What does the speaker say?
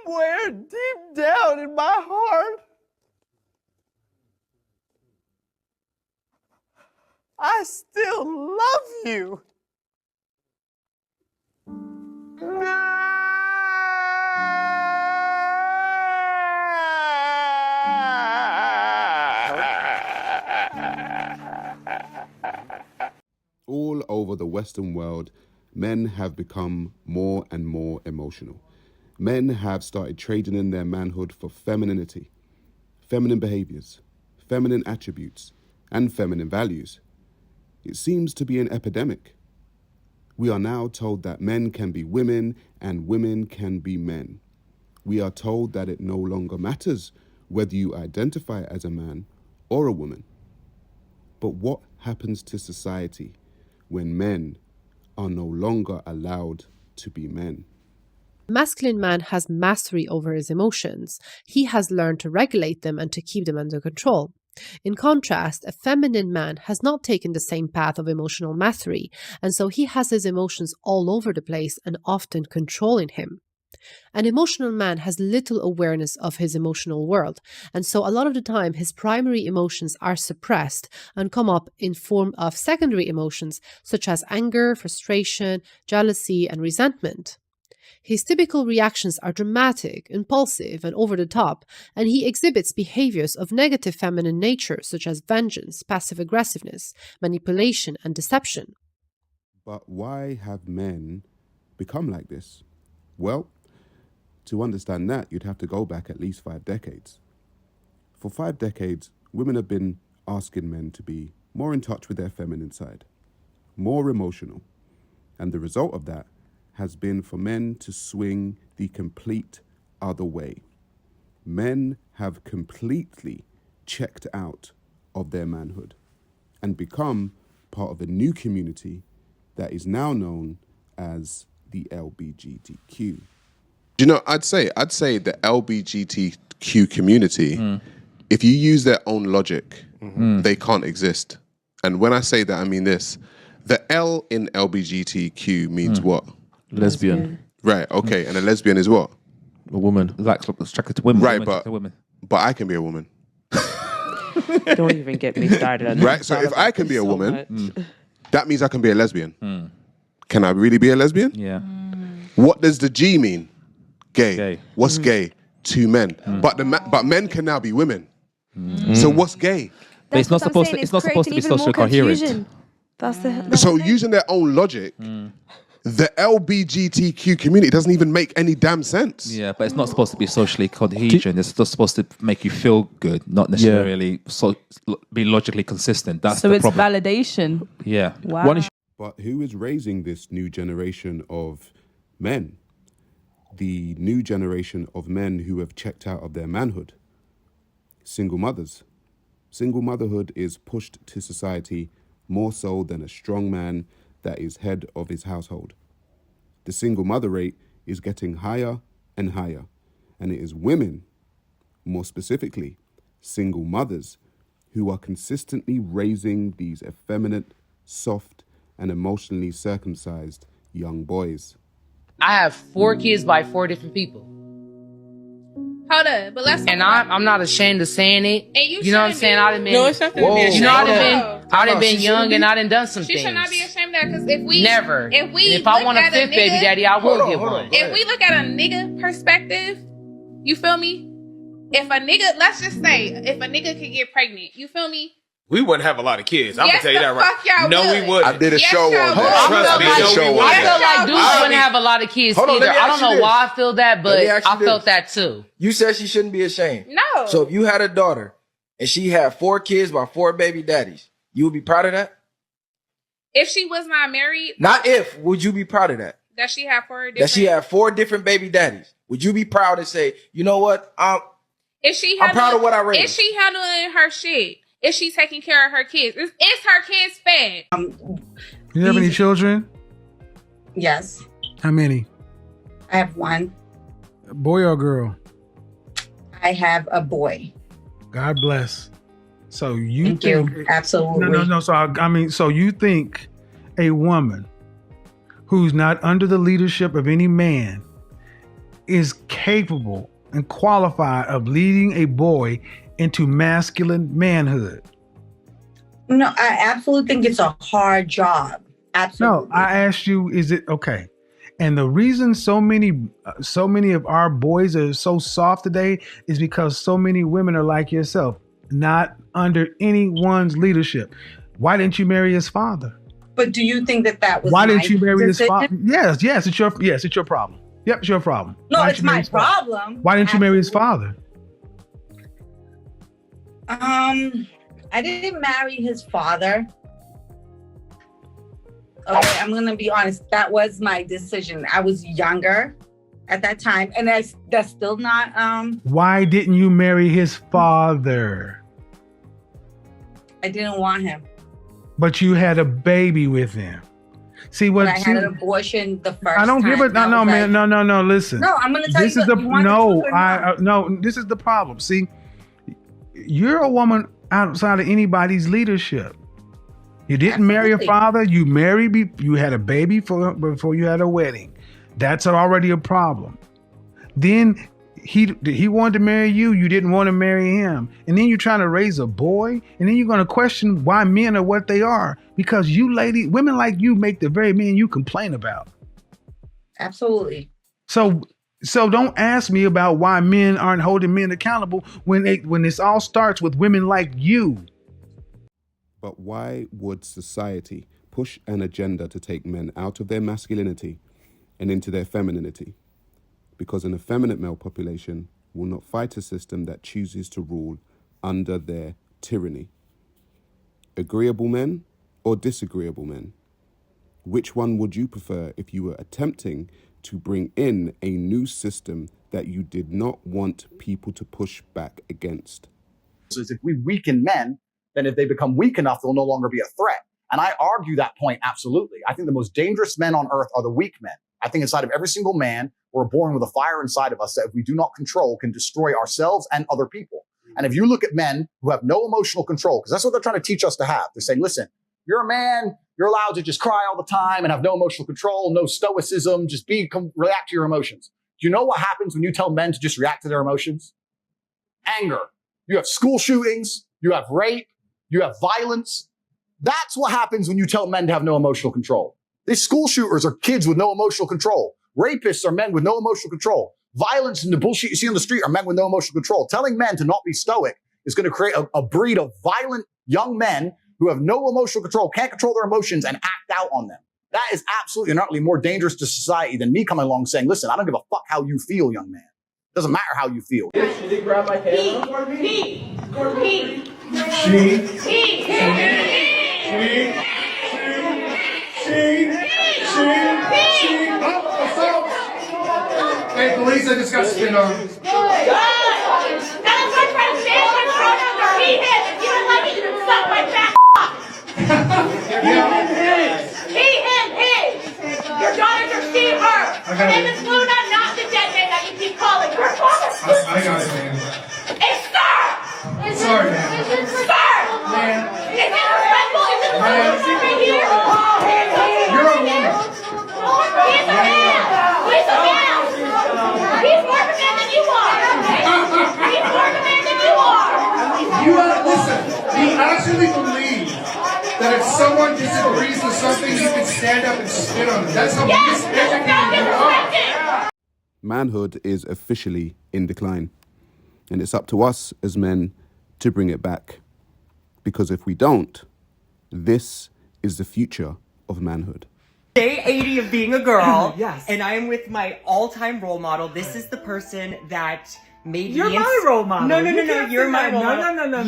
somewhere deep down in my heart, I still love you. All over the Western world, men have become more and more emotional. Men have started trading in their manhood for femininity, feminine behaviors, feminine attributes, and feminine values. It seems to be an epidemic. We are now told that men can be women and women can be men. We are told that it no longer matters whether you identify as a man or a woman. But what happens to society when men are no longer allowed to be men? A masculine man has mastery over his emotions. He has learned to regulate them and to keep them under control. In contrast, a feminine man has not taken the same path of emotional mastery, and so he has his emotions all over the place and often controlling him. An emotional man has little awareness of his emotional world, and so a lot of the time his primary emotions are suppressed and come up in form of secondary emotions such as anger, frustration, jealousy, and resentment. His typical reactions are dramatic, impulsive, and over the top, and he exhibits behaviors of negative feminine nature such as vengeance, passive aggressiveness, manipulation, and deception. But why have men become like this? Well, to understand that, you'd have to go back at least 5 decades. For 5 decades, women have been asking men to be more in touch with their feminine side, more emotional, and the result of that has been for men to swing the complete other way. Men have completely checked out of their manhood and become part of a new community that is now known as the LGBTQ. You know, I'd say the LGBTQ community, if you use their own logic, they can't exist. And when I say that, I mean this. The L in LGBTQ means what? Lesbian. Right, okay. And a lesbian is what? A woman. Like attracted to women. Right, women. but I can be a woman. Don't even get me started on that. Right, so if I can be a woman, that means I can be a lesbian. Can I really be a lesbian? Yeah. What does the G mean? Gay. What's Mm. gay? 2 men. But but men can now be women. So what's gay? But it's not supposed to. It's not supposed to be socially coherent. So using their own logic, the LGBTQ community doesn't even make any damn sense. Yeah, but it's not supposed to be socially cohesion. It's just supposed to make you feel good, not necessarily be logically consistent. That's so the it's problem. validation. Yeah. Wow. But who is raising this new generation of men? The new generation of men who have checked out of their manhood? Single mothers. Single motherhood is pushed to society more so than a strong man that is head of his household. The single mother rate is getting higher and higher, and it is women, more specifically, single mothers, who are consistently raising these effeminate, soft, and emotionally circumcised young boys. I have 4 kids by 4 different people. Hold up, but let's. And I'm not ashamed of saying it. And you know what I'm saying? I done been. No, it's nothing to be ashamed You know, of. I done been young and I done done some She things. should not be ashamed of that because if we Never. If I look want a at 5th baby nigga- daddy, I will get one. If we look at a nigga perspective, you feel me? If a nigga, let's just say, if a nigga could get pregnant, you feel me? We wouldn't have a lot of kids. I'm Yes, gonna tell you that the fuck right. y'all No, would. we wouldn't. I did a Yes, show y'all on would. that. Trust me, I I did a show on feel that. like dudes wouldn't have a lot of kids Hold on, either. let me I ask don't you know this. why I feel that, but Let me ask you I felt this. that too. You said she shouldn't be ashamed. No. So if you had a daughter and she had 4 kids by 4 baby daddies, you would be proud of that? If she was not married, Not if. Would you be proud of that? that she had 4 different. That she had 4 different baby daddies. Would you be proud and say, you know what? If she I'm proud of what I raised. If she handling her shit, if she taking care of her kids, it's her kids fed. You have any children? Yes, How many? I have 1. Boy or girl? I have a boy. God bless. So you Thank think? you. Absolutely. No. So I mean, so you think a woman who's not under the leadership of any man is capable and qualified of leading a boy into masculine manhood? No, I absolutely think it's a hard job. Absolutely. No, I asked you, is it okay? And the reason so many of our boys are so soft today is because so many women are like yourself, not under anyone's leadership. Why didn't you marry his father? But do you think that was Why my didn't you marry his decision? father? Yes, it's your problem. Yep, it's your problem. No, Why it's didn't you marry my his father? problem. Why didn't you marry his father? I didn't marry his father. Okay, I'm gonna be honest. That was my decision. I was younger at that time, and that's still not. Why didn't you marry his father? I didn't want him. But you had a baby with him. See what? When I had an abortion the first. I don't give it. No, man. No. Listen. No, I'm gonna tell this you. Is no. This is the problem. See, you're a woman outside of anybody's leadership. You didn't marry a father. You married. You had a baby before you had a wedding. That's already a problem. Then he wanted to marry you. You didn't want to marry him. And then you're trying to raise a boy. And then you're going to question why men are what they are. Because women like you make the very men you complain about. Absolutely. So don't ask me about why men aren't holding men accountable when this all starts with women like you. But why would society push an agenda to take men out of their masculinity and into their femininity? Because an effeminate male population will not fight a system that chooses to rule under their tyranny. Agreeable men or disagreeable men? Which one would you prefer if you were attempting to bring in a new system that you did not want people to push back against? So if we weaken men, then if they become weak enough, they'll no longer be a threat. And I argue that point absolutely. I think the most dangerous men on earth are the weak men. I think inside of every single man, we're born with a fire inside of us that if we do not control, can destroy ourselves and other people. And if you look at men who have no emotional control, because that's what they're trying to teach us to have. They're saying, listen, you're a man, you're allowed to just cry all the time and have no emotional control, no stoicism, just react to your emotions. Do you know what happens when you tell men to just react to their emotions? Anger. You have school shootings, you have rape, you have violence. That's what happens when you tell men to have no emotional control. These school shooters are kids with no emotional control. Rapists are men with no emotional control. Violence and the bullshit you see on the street are men with no emotional control. Telling men to not be stoic is going to create a breed of violent young men who have no emotional control, can't control their emotions, and act out on them. That is absolutely and utterly more dangerous to society than me coming along saying, listen, I don't give a fuck how you feel, young man. Doesn't matter how you feel. She did grab my camera. Hey, police, I just got spit on. Your daughters are she, her. And it's Luna, not the dead man that you keep calling her. I got it, man. It's sir! Sorry, man. Sir! Man. Is it respectful? Is it respectful right here? You're a woman. He's a man! He's a man! He's more of a man than you are! He's more of a man than you are! Listen, you actually believe that if someone disagrees with something, you can stand up and spit on them. That's how miseducated you are. Manhood is officially in decline. And it's up to us as men to bring it back. Because if we don't, this is the future of manhood. Day 80 of being a girl. Yes. And I am with my all-time role model. This is the person that made me... You're my role model. No. You You're my role model. No.